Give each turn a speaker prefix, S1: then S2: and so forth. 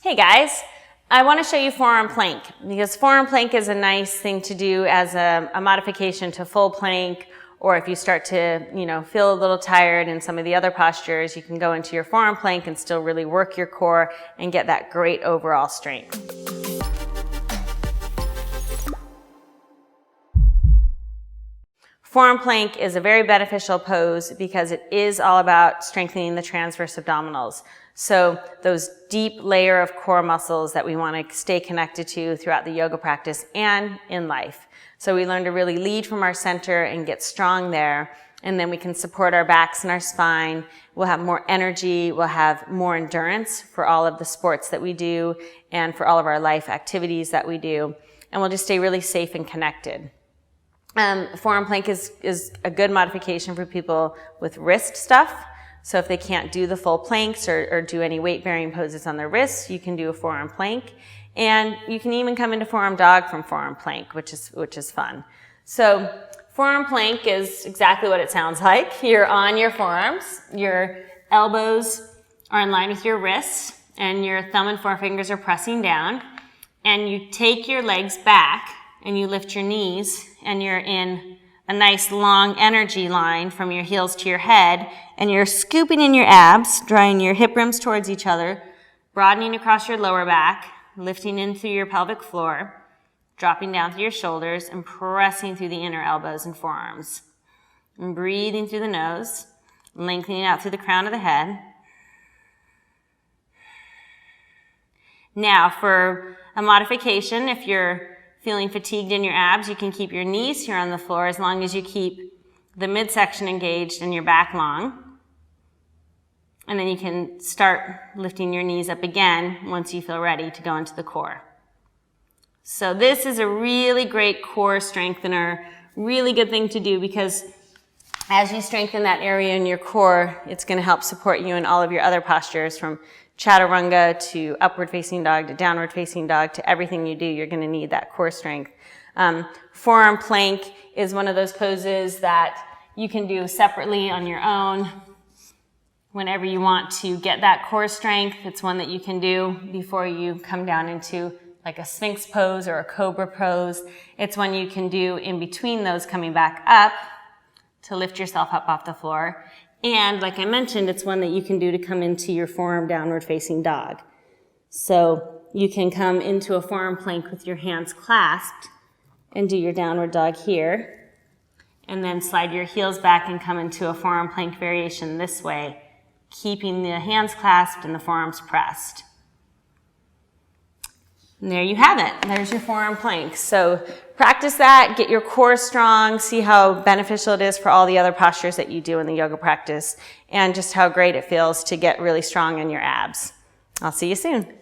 S1: Hey guys, I want to show you forearm plank because forearm plank is a nice thing to do as a modification to full plank, or if you start to, feel a little tired in some of the other postures, you can go into your forearm plank and still really work your core and get that great overall strength. Forearm plank is a very beneficial pose because it is all about strengthening the transverse abdominals. So those deep layer of core muscles that we want to stay connected to throughout the yoga practice and in life. So we learn to really lead from our center and get strong there, and then we can support our backs and our spine. We'll have more energy, we'll have more endurance for all of the sports that we do and for all of our life activities that we do, and we'll just stay really safe and connected. Forearm plank is a good modification for people with wrist stuff. So if they can't do the full planks or do any weight-bearing poses on their wrists, you can do a forearm plank. And you can even come into forearm dog from forearm plank, which is fun. So forearm plank is exactly what it sounds like. You're on your forearms, your elbows are in line with your wrists, and your thumb and forefingers are pressing down. And you take your legs back, and you lift your knees, and you're in a nice long energy line from your heels to your head, and you're scooping in your abs, drawing your hip rims towards each other, broadening across your lower back, lifting in through your pelvic floor, dropping down through your shoulders, and pressing through the inner elbows and forearms. And breathing through the nose, lengthening out through the crown of the head. Now, for a modification, if you're feeling fatigued in your abs, you can keep your knees here on the floor as long as you keep the midsection engaged and your back long. And then you can start lifting your knees up again once you feel ready to go into the core. So this is a really great core strengthener, really good thing to do because as you strengthen that area in your core, it's going to help support you in all of your other postures, from chaturanga to upward facing dog to downward facing dog to everything you do. You're going to need that core strength. Forearm plank is one of those poses that you can do separately on your own whenever you want to get that core strength. It's one that you can do before you come down into like a Sphinx pose or a Cobra pose. It's one you can do in between those coming back up to lift yourself up off the floor. And like I mentioned, it's one that you can do to come into your forearm downward facing dog. So you can come into a forearm plank with your hands clasped and do your downward dog here. And then slide your heels back and come into a forearm plank variation this way, keeping the hands clasped and the forearms pressed. And there you have it. There's your forearm plank. So practice that, get your core strong, see how beneficial it is for all the other postures that you do in the yoga practice, and just how great it feels to get really strong in your abs. I'll see you soon.